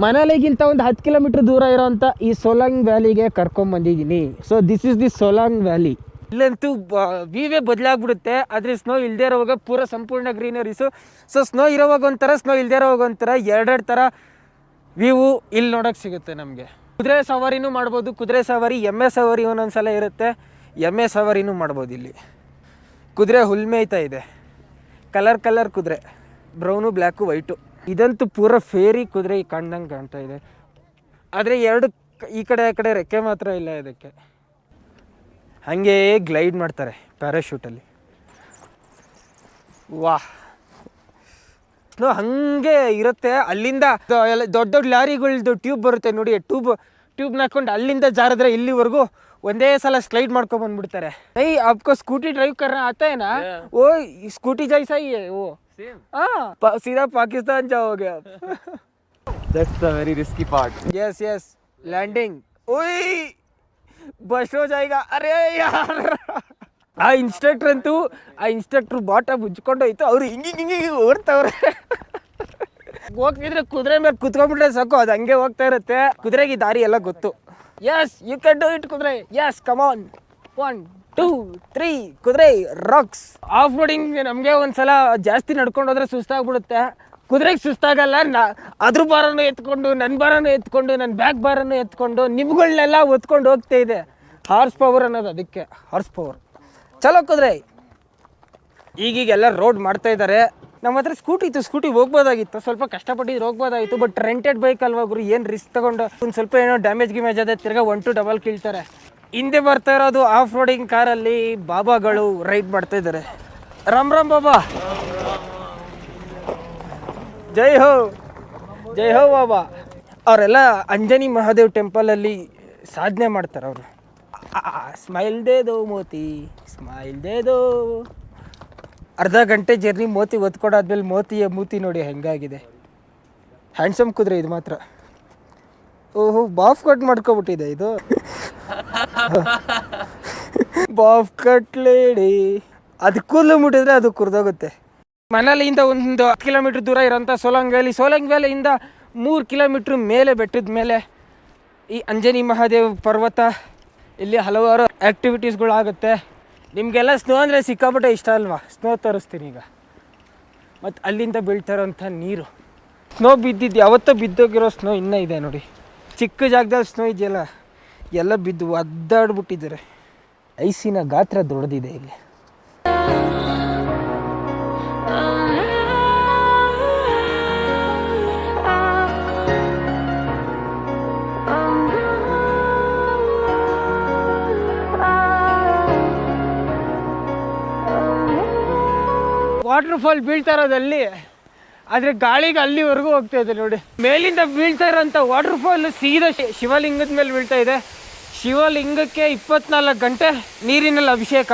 ಮನಾಲಿಗಿಂತ ಒಂದು 10 ಕಿಲೋಮೀಟರ್ ದೂರ ಇರೋಂಥ ಈ ಸೋಲಾಂಗ್ ವ್ಯಾಲಿಗೆ ಕರ್ಕೊಂಬಂದಿದ್ದೀನಿ. So this is the Solang valley. ಇಲ್ಲಂತೂ ವ್ಯೂವೇ ಬದಲಾಗ್ಬಿಡುತ್ತೆ. ಆದರೆ ಸ್ನೋ ಇಲ್ಲದೆ ಇರೋವಾಗ ಪೂರ ಸಂಪೂರ್ಣ ಗ್ರೀನರೀಸು. ಸೊ ಸ್ನೋ ಇರೋವಾಗ ಒಂಥರ, ಸ್ನೋ ಇಲ್ಲದೆ ಇರೋವಾಗ ಒಂಥರ, ಎರಡೆರಡು ಥರ ವ್ಯೂವು ಇಲ್ಲಿ ನೋಡೋಕ್ಕೆ ಸಿಗುತ್ತೆ ನಮಗೆ. ಕುದುರೆ ಸವಾರಿನೂ ಮಾಡ್ಬೋದು. ಕುದುರೆ ಸವಾರಿ, ಎಮ್ಮೆ ಸವಾರಿ ಒಂದೊಂದ್ಸಲ ಇರುತ್ತೆ. ಎಮ್ಮೆ ಸವಾರಿನೂ ಮಾಡ್ಬೋದು. ಇಲ್ಲಿ ಕುದುರೆ ಹುಲ್ಮೇಯ್ತಾ ಇದೆ. ಕಲರ್ ಕುದುರೆ, ಬ್ರೌನು, ಬ್ಲ್ಯಾಕು, ವೈಟು. ಇದಂತೂ ಪೂರ ಫೇರಿ ಕುದುರೆ ಕಾಣ್ದಂಗೆ ಕಾಣ್ತಾ ಇದೆ. ಆದರೆ ಎರಡು ಈ ಕಡೆ ಆ ಕಡೆ ರೆಕ್ಕೆ ಮಾತ್ರ ಇಲ್ಲ ಇದಕ್ಕೆ. ಹಾಗೇ ಗ್ಲೈಡ್ ಮಾಡ್ತಾರೆ ಪ್ಯಾರಾಶೂಟಲ್ಲಿ. ವಾಹ್, ಸ್ನೋ ಹಾಗೆ ಇರುತ್ತೆ. ಅಲ್ಲಿಂದ ಎಲ್ಲ ದೊಡ್ಡ ದೊಡ್ಡ ಲಾರಿಗಳ್ದು ಟ್ಯೂಬ್ ಬರುತ್ತೆ ನೋಡಿ. ಟ್ಯೂಬ್ನ ಹಾಕೊಂಡು ಅಲ್ಲಿಂದ ಜಾರಿದ್ರೆ ಇಲ್ಲಿವರೆಗೂ ಒಂದೇ ಸಲ ಸ್ಲೈಡ್ ಮಾಡ್ಕೊಂಡು ಬಂದ್ಬಿಡ್ತಾರೆ. आपको स्कूटी ड्राइव करना आता है ना? वो स्कूटी जैसा ही है वो. हाँ, सीधा पाकिस्तान जाओगे आप. That's the very risky part. Yes. Landing. ओए, बस हो जाएगा. अरे यार, ಆ ಇನ್ಸ್ಟ್ರಕ್ಟ್ರು ಬಾಟ ಮುಚ್ಕೊಂಡು ಹೋಯ್ತು. ಅವ್ರು ಹಿಂಗೆ ಓಡ್ತಾವ್ರೆ. ಹೋಗ್ತಿದ್ರೆ ಕುದುರೆ ಮೇಲೆ ಕುತ್ಕೊಂಡ್ಬಿಟ್ರೆ ಸಾಕು, ಅದು ಹಂಗೆ ಹೋಗ್ತಾ ಇರುತ್ತೆ. ಕುದುರೆಗೆ ದಾರಿ ಎಲ್ಲ ಗೊತ್ತು. Yes, you can do it ಕುದುರೆ. Yes, come on. 1 2 3 ಕುದುರೆ ರಾಕ್ಸ್. ಆಫ್ ರೋಡಿಂಗ್ ನಮಗೆ ಒಂದ್ಸಲ ಜಾಸ್ತಿ ನಡ್ಕೊಂಡು ಹೋದ್ರೆ ಸುಸ್ತಾಗ್ಬಿಡುತ್ತೆ. ಕುದುರೆಗೆ ಸುಸ್ತಾಗಲ್ಲ. ಅದ್ರ ಭಾರನೂ ಎತ್ಕೊಂಡು, ನನ್ನ ಭಾರನೂ ಎತ್ಕೊಂಡು, ನನ್ನ ಬ್ಯಾಗ್ ಭಾರನೂ ಎತ್ಕೊಂಡು, ನಿಮ್ಗಳನ್ನೆಲ್ಲ ಒತ್ಕೊಂಡು ಹೋಗ್ತಾ ಇದೆ. ಹಾರ್ಸ್ ಪವರ್ ಅನ್ನೋದು ಅದಕ್ಕೆ, ಹಾರ್ಸ್ ಪವರ್. ಚಲೋ ಕುದುರೆ. ಈಗೀಗೆಲ್ಲ ರೋಡ್ ಮಾಡ್ತಾ ಇದ್ದಾರೆ. ನಮ್ಮ ಹತ್ರ ಸ್ಕೂಟಿ ಇತ್ತು, ಸ್ಕೂಟಿ ಹೋಗ್ಬೋದಾಗಿತ್ತು. ಸ್ವಲ್ಪ ಕಷ್ಟಪಟ್ಟಿದ್ದು ಹೋಗ್ಬೋದಾಗಿತ್ತು. ಬಟ್ ರೆಂಟೆಡ್ ಬೈಕ್ ಅಲ್ವಾ ಗುರು, ಏನು ರಿಸ್ಕ್ ತಗೊಂಡು ಒಂದು ಸ್ವಲ್ಪ ಏನೋ ಡ್ಯಾಮೇಜ್ ಅದೇ ತಿರ್ಗಾ 1 to ಡಬಲ್ ಕೀಳ್ತಾರೆ. ಹಿಂದೆ ಬರ್ತಾ ಇರೋದು ಆಫ್ ರೋಡಿಂಗ್ ಕಾರಲ್ಲಿ ಬಾಬಾಗಳು ರೈಡ್ ಮಾಡ್ತಾ ಇದ್ದಾರೆ. ರಾಮ್ ರಾಮ್ ಬಾಬಾ, ಜೈ ಹೋ ಬಾಬಾ. ಅವರೆಲ್ಲ ಅಂಜನಿ ಮಹಾದೇವ್ ಟೆಂಪಲಲ್ಲಿ ಸಾಧನೆ ಮಾಡ್ತಾರೆ ಅವರು. ಸ್ಮೈಲ್ ದೇ ದೋ ಮೋತಿ, ಸ್ಮೈಲ್ ದೇ ದೋ. ಅರ್ಧ ಗಂಟೆ ಜರ್ನಿ ಮೋತಿ ಒತ್ಕೊಡಾದ್ಮೇಲೆ ಮೋತಿಯ ಮೂತಿ ನೋಡಿ ಹೆಂಗಾಗಿದೆ. ಹ್ಯಾಂಡ್ಸಮ್ ಕುದುರೆ ಇದು ಮಾತ್ರ. ಓಹೋ, ಬಾಫ್ ಕಟ್ ಮಾಡ್ಕೊಬಿಟ್ಟಿದೆ ಇದು. ಬಾಫ್ ಕಟ್ ಲೇಡಿ. ಅದು ಕೂದಲು ಮುಟ್ಟಿದ್ರೆ ಅದು ಕುರ್ದೋಗುತ್ತೆ. ಮನಾಲಿಯಿಂದ ಒಂದು 10 ಕಿಲೋಮೀಟ್ರ್ ದೂರ ಇರೋಂಥ ಸೋಲಾಂಗ್ ವ್ಯಾಲಿಯಿಂದ 3 ಕಿಲೋಮೀಟ್ರ್ ಮೇಲೆ ಬೆಟ್ಟದ ಮೇಲೆ ಈ ಅಂಜನಿ ಮಹಾದೇವ್ ಪರ್ವತ. ಇಲ್ಲಿ ಹಲವಾರು ಆ್ಯಕ್ಟಿವಿಟೀಸ್ಗಳಾಗುತ್ತೆ. ನಿಮಗೆಲ್ಲ ಸ್ನೋ ಅಂದರೆ ಸಿಕ್ಕಾಪಟ್ಟೆ ಇಷ್ಟ ಅಲ್ವಾ? ಸ್ನೋ ತೋರಿಸ್ತೀನಿ ಈಗ. ಮತ್ತು ಅಲ್ಲಿಂದ ಬೀಳ್ತಾ ಇರೋಂಥ ನೀರು, ಸ್ನೋ ಬಿದ್ದಿದ್ದು ಯಾವತ್ತೋ ಬಿದ್ದೋಗಿರೋ ಸ್ನೋ ಇನ್ನೂ ಇದೆ ನೋಡಿ. ಚಿಕ್ಕ ಜಾಗದಲ್ಲಿ ಸ್ನೋ ಇದೆಯಲ್ಲ, ಎಲ್ಲ ಬಿದ್ದು ಒದ್ದಾಡ್ಬಿಟ್ಟಿದ್ದಾರೆ. ಐಸಿನ ಗಾತ್ರ ದೊಡ್ಡದಿದೆ ಇಲ್ಲಿ. ವಾಟರ್ ಫಾಲ್ ಬೀಳ್ತಾ ಇರೋದಲ್ಲಿ, ಆದರೆ ಗಾಳಿಗೆ ಅಲ್ಲಿವರೆಗೂ ಹೋಗ್ತಾ ಇದೆ ನೋಡಿ. ಮೇಲಿಂದ ಬೀಳ್ತಾ ಇರೋಂಥ ವಾಟರ್ ಫಾಲ್ ಸೀದಾ ಶಿವಲಿಂಗದ ಮೇಲೆ ಬೀಳ್ತಾ ಇದೆ. ಶಿವಲಿಂಗಕ್ಕೆ 24 ಗಂಟೆ ನೀರಿನಲ್ಲಿ ಅಭಿಷೇಕ.